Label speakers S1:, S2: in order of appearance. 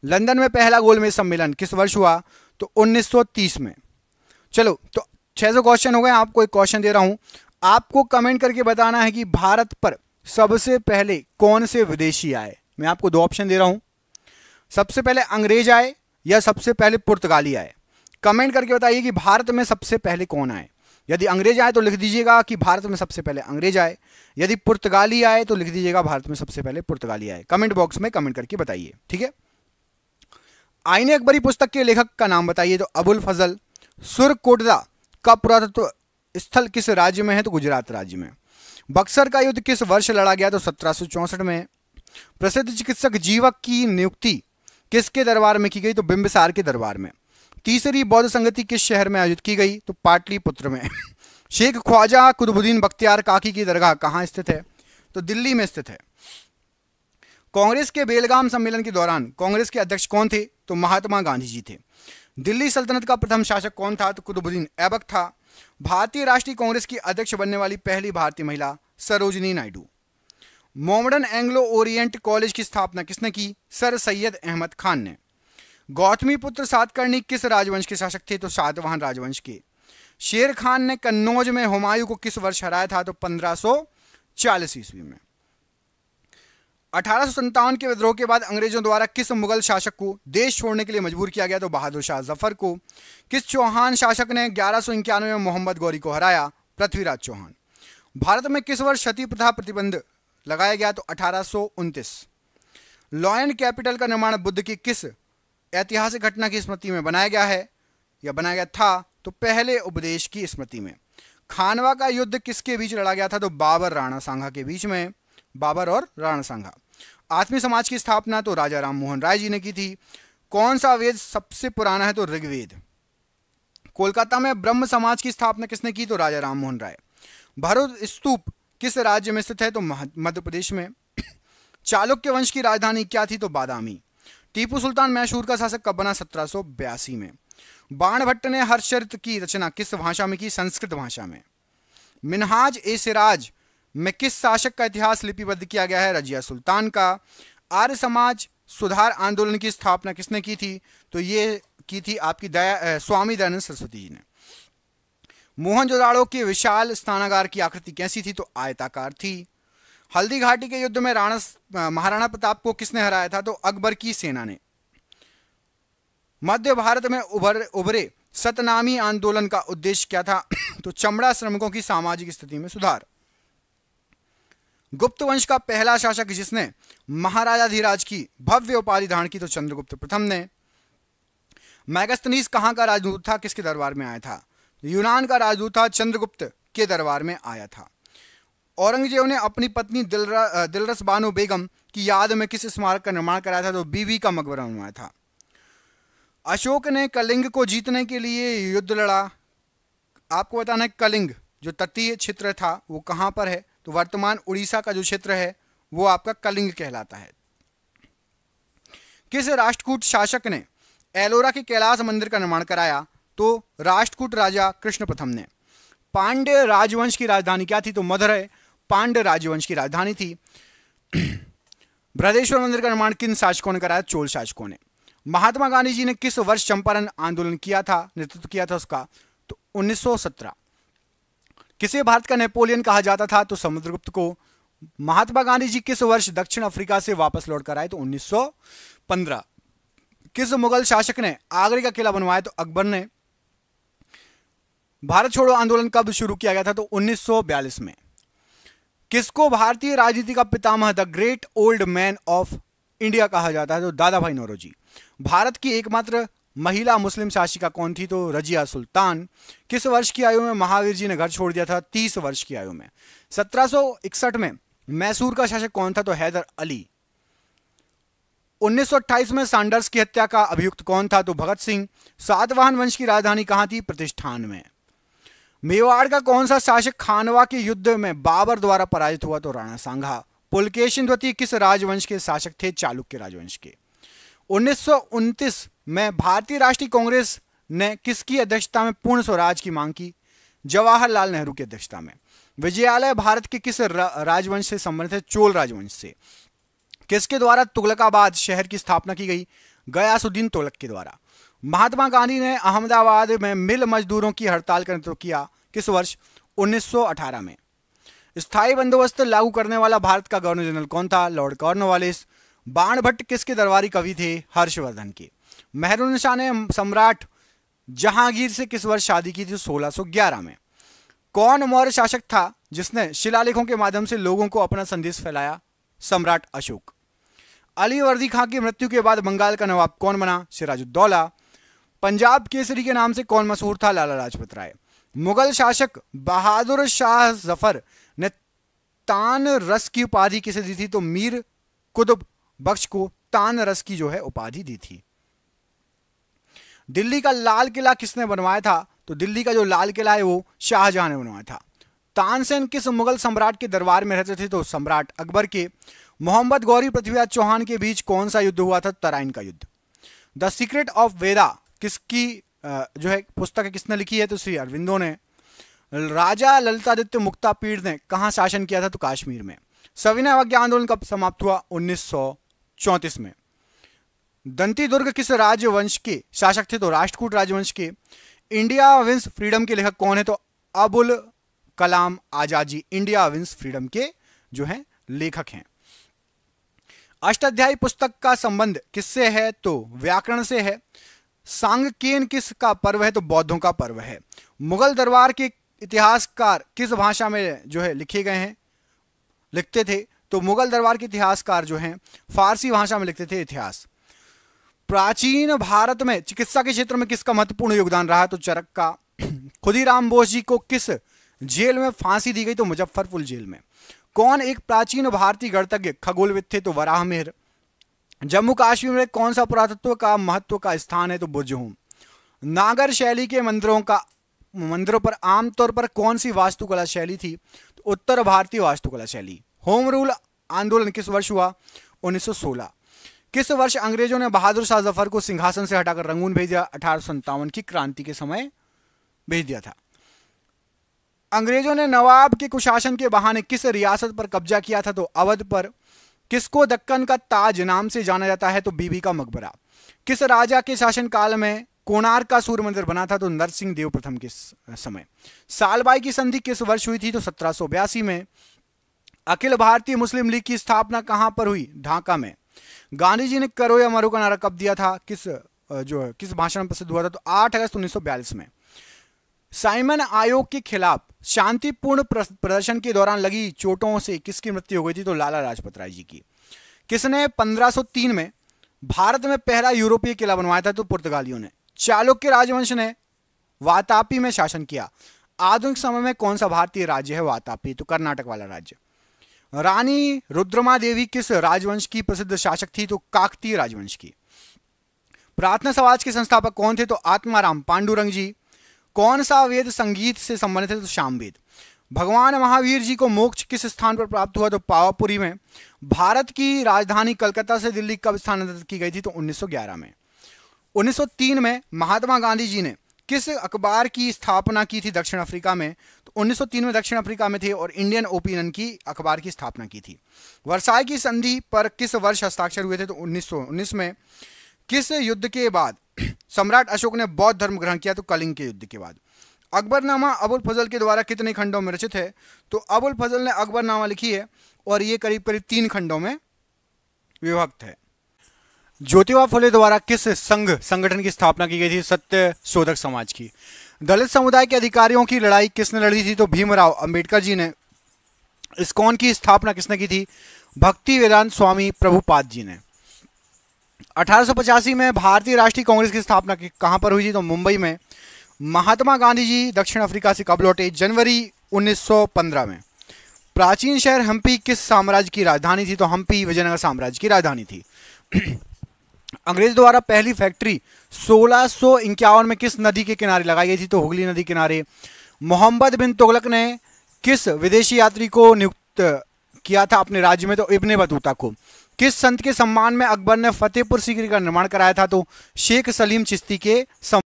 S1: London में पहला गोलमेज सम्मेलन किस वर्ष हुआ? तो 1930 में। चलो, तो 600 क्वेश्चन हो गए। आपको एक क्वेश्चन दे रहा हूं, आपको कमेंट करके बताना है कि भारत पर सबसे पहले कौन से विदेशी आए। मैं आपको दो ऑप्शन दे रहा हूं, सबसे पहले अंग्रेज आए या सबसे पहले पुर्तगाली आए। कमेंट करके बताइए कि भारत में सबसे पहले कौन आए। यदि अंग्रेज आए तो लिख दीजिएगा कि भारत में सबसे पहले अंग्रेज आए, यदि पुर्तगाली आए तो लिख दीजिएगा भारत में सबसे पहले पुर्तगाली आए। कमेंट बॉक्स में कमेंट करके बताइए, ठीक है। आईने अकबरी पुस्तक के लेखक का नाम बताइए। तो अबुल फजल। सुरकोटदा का पुरातत्व स्थल किस राज्य में है? तो गुजरात राज्य में। बक्सर का युद्ध किस वर्ष लड़ा गया? तो 1764 में। प्रसिद्ध चिकित्सक जीवक की नियुक्ति किसके दरबार में की गई? तो बिंबिसार के दरबार में। तीसरी बौद्ध संगति किस शहर में आयोजित की गई? तो पाटलिपुत्र में। शेख ख्वाजा कुतुबुद्दीन बख्तियार काकी की दरगाह कहां स्थित है? तो दिल्ली में स्थित है। कांग्रेस के बेलगाम सम्मेलन के दौरान कांग्रेस के अध्यक्ष कौन थे? तो महात्मा गांधी जी थे। दिल्ली सल्तनत का प्रथम शासक कौन था? तो कुतुबुद्दीन ऐबक था। भारतीय राष्ट्रीय कांग्रेस की अध्यक्ष बनने वाली पहली भारतीय महिला Sarojini Naidu. Mohammedan Anglo Orient college की स्थापना किसने की? सर सैयद अहमद खान ने। गौतमीपुत्र सातकर्णी किस राजवंश के शासक थे? तो सातवाहन राजवंश के। शेर खान ने कन्नौज में हुमायूं को किस वर्ष हराया था? तो 1540 ईस्वी में। 1857 के विद्रोह के बाद अंग्रेजों द्वारा किस मुगल शासक को देश छोड़ने के लिए मजबूर किया गया? तो बहादुर शाह जफर को। किस चौहान शासक ने 1191 में मोहम्मद गौरी को हराया? पृथ्वीराज चौहान। भारत में किस वर्ष सती प्रथा प्रतिबंध लगाया गया? तो 1829। लॉयन कैपिटल का निर्माण बुद्ध की किस ऐतिहासिक घटना की स्मृति में बनाया गया है या बनाया गया था? तो पहले उपदेश की स्मृति में। खानवा का युद्ध किसके बीच लड़ा गया था? तो बाबर राणा सांगा के बीच में। बाबर और राणा सांगा। आत्मीय समाज की स्थापना तो राजा राम मोहन राय जी ने की थी। कौन सा वेद सबसे पुराना है? तो ऋग्वेद। कोलकाता में ब्रह्म समाज की स्थापना किसने की? तो राजा राम मोहन राय। भरूच स्तूप किस राज्य में स्थित है? तो मध्य प्रदेश में। चालुक्य वंश की राजधानी क्या थी? तो बादामी। टीपू सुल्तान मैसूर का शासक कब बना? 1782 में। बाणभट्ट ने हर्षचरित की रचना किस भाषा में की? संस्कृत भाषा में। मिनहाज ए सिराज में किस शासक का इतिहास लिपिबद्ध किया गया है? रजिया सुल्तान का। आर्य समाज सुधार आंदोलन की स्थापना किसने की थी? तो ये की थी आपकी स्वामी दयानंद सरस्वती जी ने। मोहनजोदाड़ो के विशाल स्नानागार की आकृति कैसी थी? तो आयताकार थी। हल्दी घाटी के युद्ध में महाराणा प्रताप को किसने हराया था? तो अकबर की सेना ने। मध्य भारत में उभरे सतनामी आंदोलन का उद्देश्य क्या था? तो चमड़ा श्रमिकों की सामाजिक स्थिति में सुधार। गुप्त वंश का पहला शासक जिसने महाराजाधिराज की भव्य उपाधि धारण की? तो चंद्रगुप्त प्रथम ने। मैगस्थनीज कहां का राजदूत था? किसके दरबार में आया था? यूनान का राजदूत था, चंद्रगुप्त के दरबार में आया था। औरंगजेब ने अपनी पत्नी दिलरस बानो बेगम की याद में किस स्मारक का निर्माण कराया था? तो बीबी का मकबरा बनवाया था। अशोक ने कलिंग को जीतने के लिए युद्ध लड़ा। आपको बताना है कलिंग जो तटीय क्षेत्र था वो कहां पर है? तो वर्तमान उड़ीसा का जो क्षेत्र है वो आपका कलिंग कहलाता है। किस राष्ट्रकूट शासक ने एलोरा के कैलाश मंदिर का निर्माण कराया? तो राष्ट्रकूट राजा कृष्ण प्रथम ने। पांड्य राजवंश की राजधानी क्या थी? तो मदुरै पांड्य राजवंश की राजधानी थी। बृहदेश्वर मंदिर का निर्माण किन शासकों ने कराया? चोल शासकों ने। महात्मा गांधी जी ने किस वर्ष चंपारण आंदोलन किया था, नेतृत्व किया था उसका? तो 1917। किसे भारत का नेपोलियन कहा जाता था? तो समुद्रगुप्त को। महात्मा गांधी जी किस वर्ष दक्षिण अफ्रीका से वापस लौट कर आए? तो 1915। किस मुगल शासक ने आगरे का किला बनवाया? तो अकबर ने। भारत छोड़ो आंदोलन कब शुरू किया गया था? तो 1942 में। किसको भारतीय राजनीति का पितामह the great old man of India कहा जाता है? तो दादा भाई नौरोजी। भारत की एकमात्र महिला मुस्लिम शासिका कौन थी? तो रजिया सुल्तान। किस वर्ष की आयु में महावीर जी ने घर छोड़ दिया था? 30 वर्ष की आयु में। 1761 में मैसूर का शासक कौन था? तो हैदर अली। 1928 में सैंडर्स की हत्या का अभियुक्त कौन था? तो भगत सिंह। सातवाहन वंश की राजधानी कहां थी? प्रतिष्ठान में। मेवाड़ का कौन सा शासक खानवा के युद्ध में बाबर द्वारा पराजित हुआ? तो राणा सांगा। पुलकेशिन द्वितीय किस राजवंश के शासक थे? चालुक्य राजवंश के। 1929 में भारतीय राष्ट्रीय कांग्रेस ने किसकी अध्यक्षता में पूर्ण स्वराज की मांग की? जवाहरलाल नेहरू की अध्यक्षता में। विजयालय भारत के किस राजवंश से संबंधित है? चोल राजवंश से। किसके द्वारा तुगलकाबाद शहर की स्थापना की गई? गयासुद्दीन तुगलक के द्वारा। महात्मा गांधी ने अहमदाबाद में मिल मजदूरों की हड़ताल का नेतृत्व किया किस वर्ष? 1918 में। स्थायी बंदोबस्त लागू करने वाला भारत का गवर्नर जनरल कौन था? Lord Cornwallis. बाण भट्ट किसके दरबारी कवि थे? हर्षवर्धन के। मेहरुनिसा ने सम्राट जहांगीर से किस वर्ष शादी की थी? 1611 में। कौन मौर्य शासक था जिसने शिलालेखों के माध्यम से लोगों को अपना संदेश फैलाया? सम्राट अशोक। अली वर्दी खां की मृत्यु के बाद बंगाल का नवाब कौन बना? सिराजुद्दौला। पंजाब केसरी के नाम से कौन मशहूर था? लाला लाजपत राय। मुगल शासक बहादुर शाह जफर ने तान रस की उपाधि किसे दी थी? तो मीर कुतुब बख्श को तान रस की जो है उपाधि दी थी। दिल्ली का लाल किला किसने बनवाया था? तो दिल्ली का जो लाल किला है वो शाहजहां ने बनवाया था। तानसेन किस मुगल सम्राट के दरबार में रहते थे? तो सम्राट अकबर के। मोहम्मद गौरी पृथ्वीराज चौहान के बीच कौन सा युद्ध हुआ था? तराइन का युद्ध। द सीक्रेट ऑफ वेदा किसकी जो है पुस्तक है, किसने लिखी है? तो श्री अरविंदो ने। राजा ललितादित्य मुक्तापीड़ ने कहां शासन किया था? तो कश्मीर में। सविनय अवज्ञा आंदोलन कब समाप्त हुआ? 1934 में। दंती दुर्ग किस राजवंश के शासक थे? तो राष्ट्रकूट राजवंश के। इंडिया विंस फ्रीडम के लेखक कौन है? तो Abul Kalam Azad ji India wins freedom के जो है लेखक हैं। अष्टाध्यायी पुस्तक का संबंध किससे है? तो व्याकरण से है। सांगकेन किसका पर्व है? तो बौद्धों का पर्व है। मुगल दरबार के इतिहासकार किस भाषा में जो है लिखते थे? तो मुगल दरबार के इतिहासकार जो हैं फारसी भाषा में लिखते थे इतिहास। प्राचीन भारत में चिकित्सा के क्षेत्र में किसका महत्वपूर्ण योगदान रहा? तो चरक का। खुदीराम बोस जी को किस जेल में फांसी दी गई? तो मुजफ्फरपुर जेल में। कौन एक प्राचीन भारतीय गणितज्ञ खगोलविद थे? तो वराहमिहिर। जम्मू कश्मीर में कौन सा पुरातत्व का महत्व का स्थान है? तो बुर्जहूम। नागर शैली के मंदिरों पर आमतौर पर कौन सी वास्तुकला शैली थी? तो उत्तर भारतीय वास्तुकला शैली। होम रूल आंदोलन किस वर्ष हुआ? 1916। किस वर्ष अंग्रेजों ने बहादुर शाह जफर को सिंहासन से हटाकर रंगून भेज दिया? 1857 की क्रांति के समय भेज दिया था। अंग्रेजों ने नवाब के कुशासन के बहाने किस रियासत पर कब्जा किया था? तो अवध पर। किसको दक्कन का ताज नाम से जाना जाता है? तो बीबी का मकबरा। किस राजा के शासनकाल में कोणार्क का सूर्य मंदिर बना था? तो नरसिंह देव प्रथम के समय। सालबाई की संधि किस वर्ष हुई थी? तो 1782 में। अखिल भारतीय मुस्लिम लीग की स्थापना कहां पर हुई? ढाका में। गांधी जी ने करो या मरो का नारा कब दिया था? किस भाषण में प्रसिद्ध हुआ था? तो 8 अगस्त 1942 में। साइमन आयोग के खिलाफ शांतिपूर्ण प्रदर्शन के दौरान लगी चोटों से किसकी मृत्यु हो गई थी? तो लाला लाजपत राय जी की। किसने 1503 में भारत में पहला यूरोपीय किला बनवाया था? तो पुर्तगालियों ने। चालुक्य राजवंश ने वातापी में शासन किया। आधुनिक समय में कौन सा भारतीय राज्य है वातापी? तो कर्नाटक वाला राज्य। रानी रुद्रमा देवी किस राजवंश की प्रसिद्ध शासक थी? तो काकतीय राजवंश की। प्रार्थना समाज के संस्थापक कौन थे? तो आत्माराम पांडुरंग जी। कौन सा वेद संगीत से संबंधित है? तो सामवेद। भगवान महावीर जी को मोक्ष किस स्थान पर प्राप्त हुआ? तो पावापुरी में। भारत की राजधानी कलकत्ता से दिल्ली कब स्थानांतरित की गई थी? तो 1911 में। 1903 में महात्मा गांधी जी ने किस अखबार की स्थापना की थी दक्षिण अफ्रीका में? तो 1903 में दक्षिण अफ्रीका में थे और इंडियन ओपिनियन की अखबार की स्थापना की थी। वर्साई की संधि पर किस वर्ष हस्ताक्षर हुए थे? तो 1919 में। किस युद्ध के बाद सम्राट अशोक ने बौद्ध धर्म ग्रहण किया? तो कलिंग के युद्ध के बाद। अकबरनामा अबुल फजल के द्वारा कितने खंडों में रचित है? तो अबुल फजल ने अकबरनामा लिखी है और ये करीब करीब 3 खंडों में विभक्त है। ज्योतिबा फुले द्वारा किस संगठन की स्थापना की गई थी? सत्य शोधक समाज की। दलित समुदाय के अधिकारियों की लड़ाई किसने लड़ी थी? तो भीमराव अंबेडकर जी ने। इस्कॉन की स्थापना किसने की थी? भक्ति वेदांत स्वामी प्रभुपाद जी ने। 1885 में भारतीय राष्ट्रीय कांग्रेस की स्थापना कहां पर हुई थी? तो मुंबई में। महात्मा गांधी जी दक्षिण अफ्रीका से कब लौटे? जनवरी 1915 में। प्राचीन शहर हम्पी किस साम्राज्य की राजधानी थी? तो हम्पी विजयनगर साम्राज्य की राजधानी थी। अंग्रेज द्वारा पहली फैक्ट्री 1651 में किस नदी के किनारे लगाई गई थी? तो हुगली नदी किनारे। मोहम्मद बिन तुगलक ने किस विदेशी यात्री को नियुक्त किया था अपने राज्य में? तो इब्ने बतूता को। किस संत के सम्मान में अकबर ने फतेहपुर सीकरी का निर्माण कराया था? तो शेख सलीम चिश्ती के